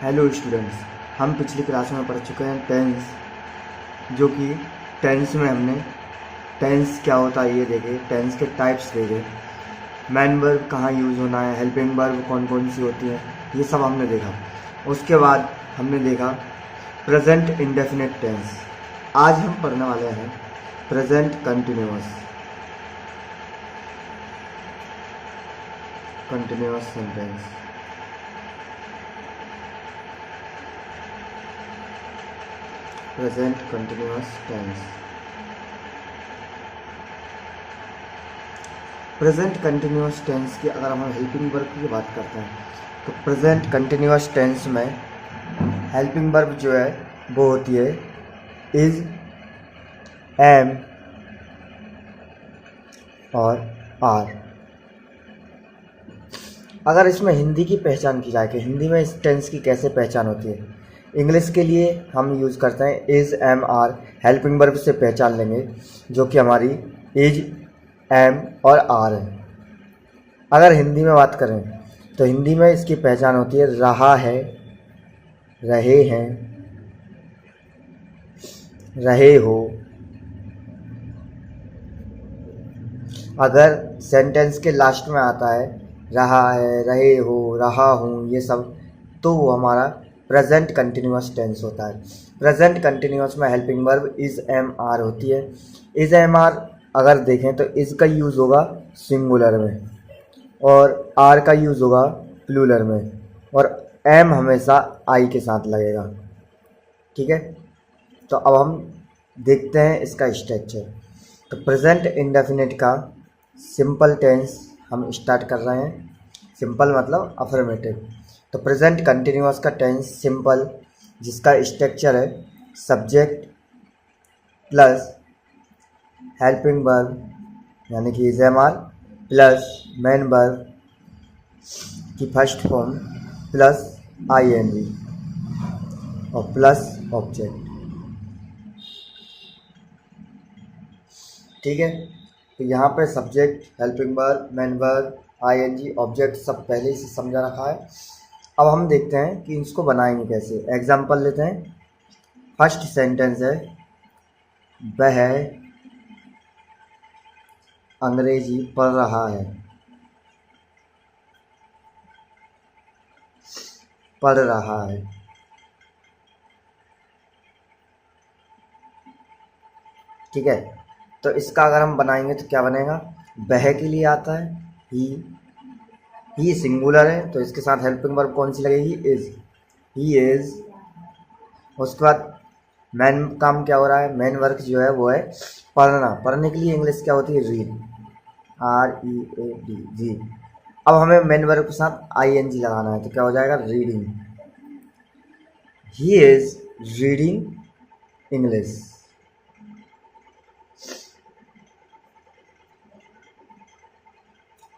Hello students, हम पिछली class में पढ़ चुके हैं टेंस, जो कि टेंस में हमने टेंस क्या होता है ये देखे, टेंस के टाइप्स देखे, मैन वर्ब कहाँ यूज़ होना है, हेल्पिंग वर्ब कौन कौन सी होती हैं, ये सब हमने देखा। उसके बाद हमने देखा प्रेजेंट इंडेफिनिट टेंस। आज हम पढ़ने वाले हैं present continuous sentence. Present continuous tense. Present continuous tense की अगर हम हेल्पिंग वर्ब की बात करते हैं तो प्रेजेंट कंटिन्यूअस टेंस में हेल्पिंग वर्ब जो है वो होती है इज, एम और आर। अगर इसमें हिंदी की पहचान की जाए कि हिंदी में इस टेंस की कैसे पहचान होती है, इंग्लिश के लिए हम यूज़ करते हैं is, am, are. Helping verb से पहचान लेंगे जो कि हमारी इज, एम और आर है। अगर हिंदी में बात करें तो हिंदी में इसकी पहचान होती है रहा है, रहे हैं, रहे हो। अगर सेंटेंस के लास्ट में आता है रहा है, रहे हो, रहा हूँ, ये सब, तो वो हमारा प्रेजेंट कंटिन्यूअस टेंस होता है। प्रेजेंट कंटिन्यूअस में helping verb is, am, are होती है। इज, एम, आर अगर देखें तो इज का यूज़ होगा सिंगुलर में और आर का यूज़ होगा प्लूरल में, और एम हमेशा आई के साथ लगेगा। ठीक है, तो अब हम देखते हैं इसका स्ट्रक्चर। तो प्रेजेंट इंडेफिनिट का सिंपल टेंस हम स्टार्ट कर रहे हैं। सिंपल मतलब अफर्मेटिव। तो प्रेजेंट कंटिन्यूअस का टेंस सिंपल, जिसका स्ट्रक्चर है सब्जेक्ट प्लस हेल्पिंग वर्ब यानी कि is, am, are plus main verb की first form plus I N G और प्लस ऑब्जेक्ट। ठीक है, तो यहाँ पे subject, helping verb, main verb, I N G, object सब पहले ही से समझा रखा है। अब हम देखते हैं कि इसको बनाएंगे कैसे। एग्जाम्पल लेते हैं। फर्स्ट सेंटेंस है वह अंग्रेजी पढ़ रहा है, पढ़ रहा है। ठीक है, तो इसका अगर हम बनाएंगे तो क्या बनेगा, वह के लिए आता है ही सिंगुलर है तो इसके साथ हेल्पिंग वर्ब कौन सी लगेगी, इज, ही इज। उसके बाद मैन काम क्या हो रहा है, मेन वर्क जो है वो है पढ़ना। पढ़ने के लिए इंग्लिश क्या होती है, रीड, READ, जी। अब हमें मेन वर्ब के साथ ING लगाना है तो क्या हो जाएगा, reading. He is reading English.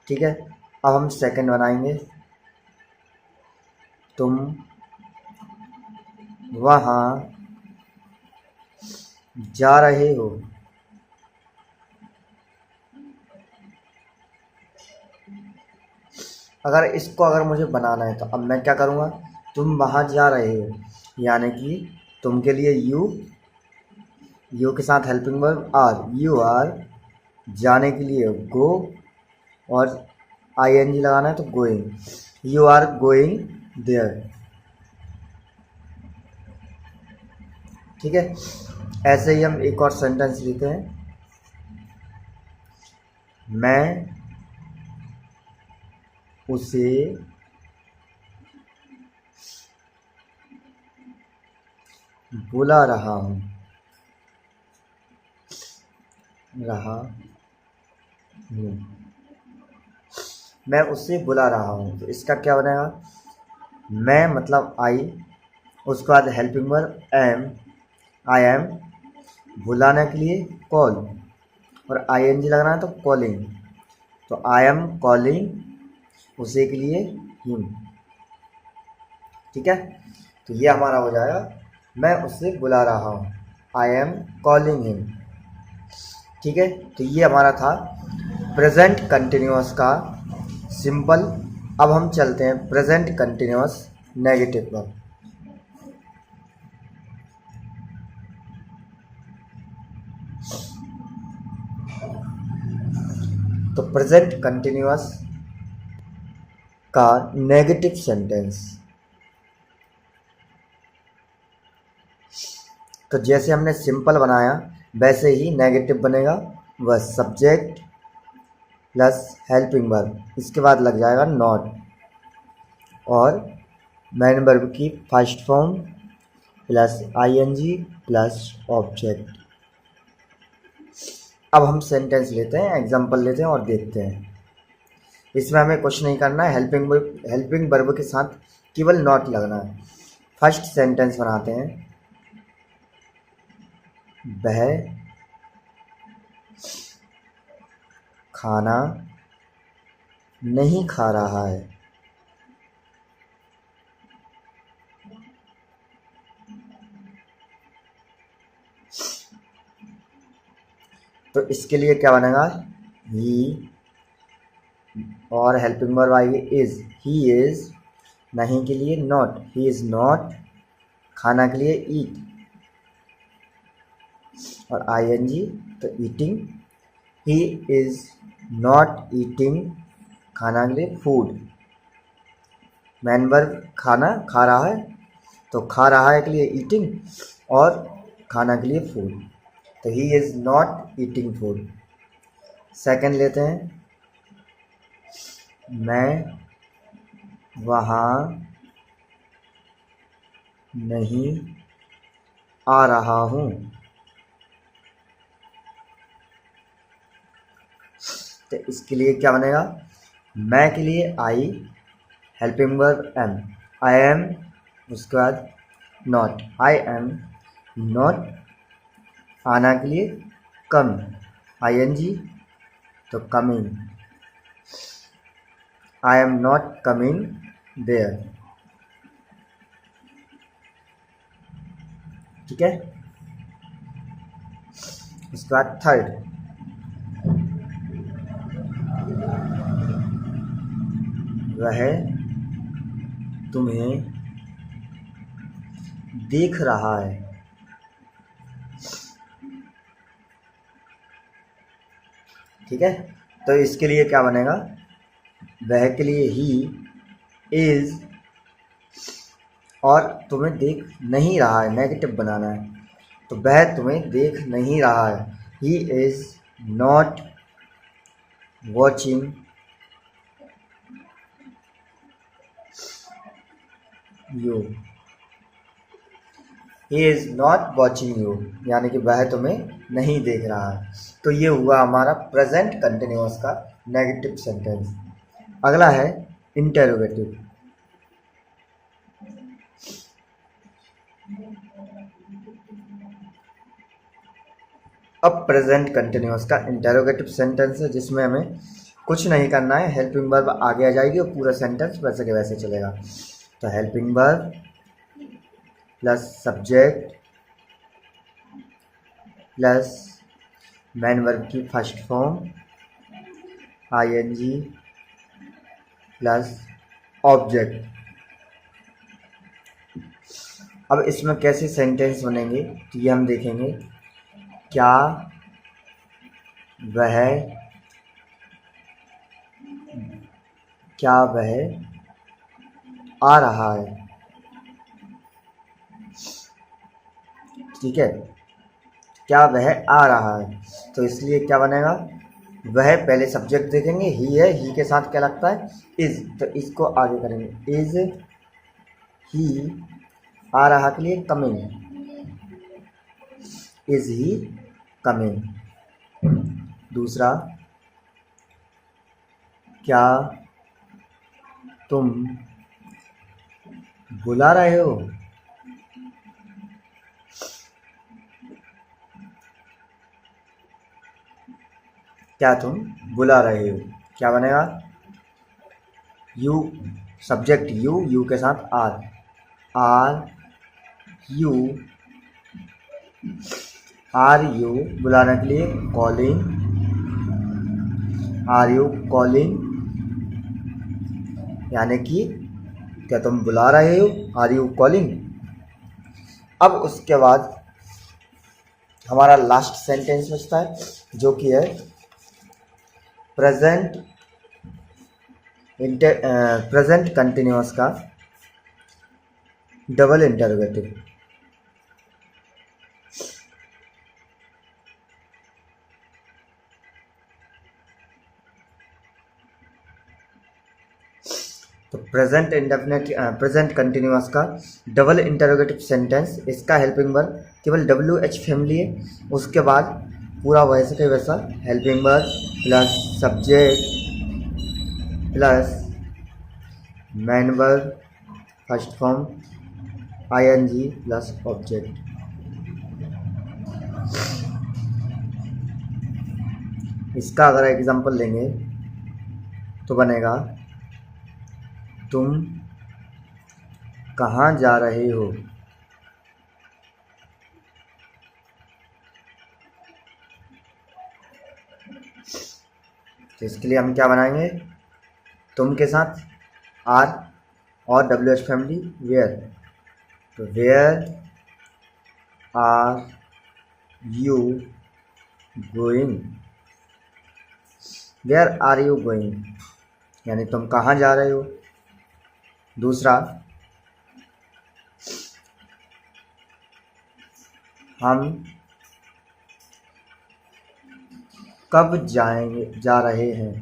ठीक है, अब हम सेकंड बनाएंगे। तुम वहाँ जा रहे हो, अगर मुझे बनाना है तो अब मैं क्या करूँगा, तुम वहाँ जा रहे हो यानी कि तुम के लिए यू के साथ helping verb are, you are. जाने के लिए गो और ING लगाना है तो going, you are going there. ठीक है, ऐसे ही हम एक और सेंटेंस लेते हैं। मैं उसे बुला रहा हूँ, मैं उसे बुला रहा हूँ। तो इसका क्या बनेगा, मैं मतलब आई, उसके बाद helping verb am, I am, बुलाने के लिए कॉल और ING लगना है तो कॉलिंग, तो आई एम कॉलिंग उसे के लिए हिम। ठीक है, तो ये हमारा हो जाएगा मैं उसे बुला रहा हूँ, आई एम कॉलिंग हिम। ठीक है, तो ये हमारा था प्रेजेंट कंटिन्यूअस का सिंपल। अब हम चलते हैं प्रेजेंट कंटिन्यूअस नेगेटिव पर। तो प्रेजेंट कंटिन्यूअस का नेगेटिव सेंटेंस, तो जैसे हमने सिंपल बनाया वैसे ही नेगेटिव बनेगा, वह सब्जेक्ट प्लस हेल्पिंग वर्ब, इसके बाद लग जाएगा नॉट और मेन वर्ब की first form plus ING plus object. अब हम सेंटेंस लेते हैं, एग्जांपल लेते हैं और देखते हैं। इसमें हमें कुछ नहीं करना है, हेल्पिंग वर्ब के साथ केवल नॉट लगना है। फर्स्ट सेंटेंस बनाते हैं, वह खाना नहीं खा रहा है। तो इसके लिए क्या बनेगा, ही और हेल्पिंग वर्ब आएगी इज, ही इज, नहीं के लिए नॉट, ही इज नॉट, खाना के लिए ईट और आईएनजी तो eating, he is not eating, खाना के लिए फूड, मेन वर्ब खाना खा रहा है तो खा रहा है के लिए ईटिंग और खाना के लिए फूड, तो he is not eating food. Second लेते हैं, मैं वहाँ नहीं आ रहा हूँ। तो इसके लिए क्या बनेगा, मैं के लिए I, helping verb am, I am, उसके बाद नॉट, आई एम नॉट, आना के लिए कम, आईएनजी तो coming, I am not coming there. ठीक है, उसके बाद थर्ड, वह तुम्हें देख रहा है। ठीक है, तो इसके लिए क्या बनेगा, वह के लिए ही इज और तुम्हें देख नहीं रहा है, नेगेटिव बनाना है, तो वह तुम्हें देख नहीं रहा है, he is not watching you, he is not watching you, यानी कि वह तुम्हें नहीं देख रहा है। तो ये हुआ हमारा प्रेजेंट कंटिन्यूअस का नेगेटिव सेंटेंस। अगला है इंटेरोगेटिव। अब प्रेजेंट कंटिन्यूअस का इंटेरोगेटिव सेंटेंस है जिसमें हमें कुछ नहीं करना है, हेल्पिंग वर्ब आगे आ जाएगी और पूरा सेंटेंस वैसे के वैसे चलेगा। तो helping verb plus subject plus main verb की first form ING plus object. अब इसमें कैसे सेंटेंस बनेंगे तो ये हम देखेंगे, क्या वह आ रहा है। ठीक है, क्या वह आ रहा है, तो इसलिए क्या बनेगा, वह पहले सब्जेक्ट देखेंगे, ही है, ही के साथ क्या लगता है इज, तो इसको आगे करेंगे, इज ही, आ रहा के लिए कमिंग, इज ही कमिंग। दूसरा, क्या तुम बुला रहे हो, क्या तुम बुला रहे हो, क्या बनेगा, यू सब्जेक्ट यू, यू के साथ आर, यू, आर यू बुलाने के लिए कॉलिंग, आर यू कॉलिंग, यानी कि क्या तुम बुला रहे हो, आर यू कॉलिंग। अब उसके बाद हमारा लास्ट सेंटेंस बचता है जो कि है प्रेजेंट कंटिन्यूअस का डबल इंटरोगेटिव। तो प्रेजेंट कंटिन्यूअस का डबल इंटरोगेटिव सेंटेंस, इसका हेल्पिंग वर्ब केवल WH फैमिली है, उसके बाद पूरा वैसे के वैसा helping verb plus subject plus man verb first form ING plus object. इसका अगर एग्जांपल लेंगे तो बनेगा तुम कहाँ जा रहे हो। तो इसके लिए हम क्या बनाएंगे, तुम के साथ आर और WH फैमिली वेयर। तो where are you going, where are you going यानी तुम कहाँ जा रहे हो। दूसरा, हम कब जा रहे हैं,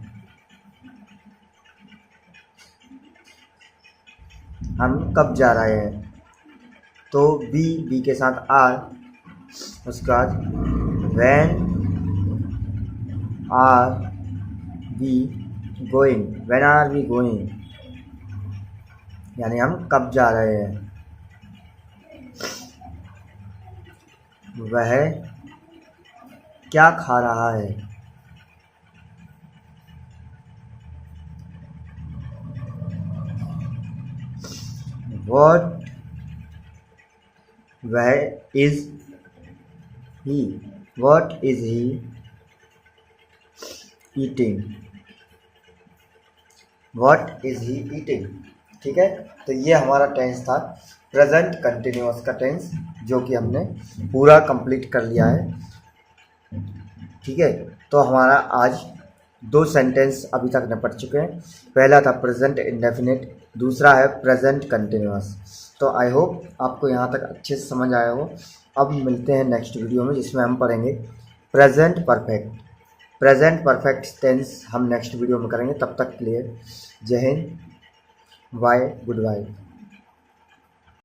हम कब जा रहे हैं। तो बी के साथ आर, उसके बाद when are we going, when are we going यानी हम कब जा रहे हैं। वह क्या खा रहा है, व्हाट वह is he, what is he eating, what is he eating. ठीक है, तो ये हमारा टेंस था प्रेजेंट कंटिन्यूअस का टेंस, जो कि हमने पूरा कंप्लीट कर लिया है। ठीक है, तो हमारा आज 2 सेंटेंस अभी तक निपट चुके हैं। पहला था प्रेजेंट इंडेफिनिट, दूसरा है प्रेजेंट कंटिन्यूअस। तो आई होप आपको यहाँ तक अच्छे से समझ आया हो। अब मिलते हैं नेक्स्ट वीडियो में, जिसमें हम पढ़ेंगे present perfect. Present perfect tense हम नेक्स्ट वीडियो में करेंगे। तब तक के लिए जय हिंद, बाय, गुड बाय।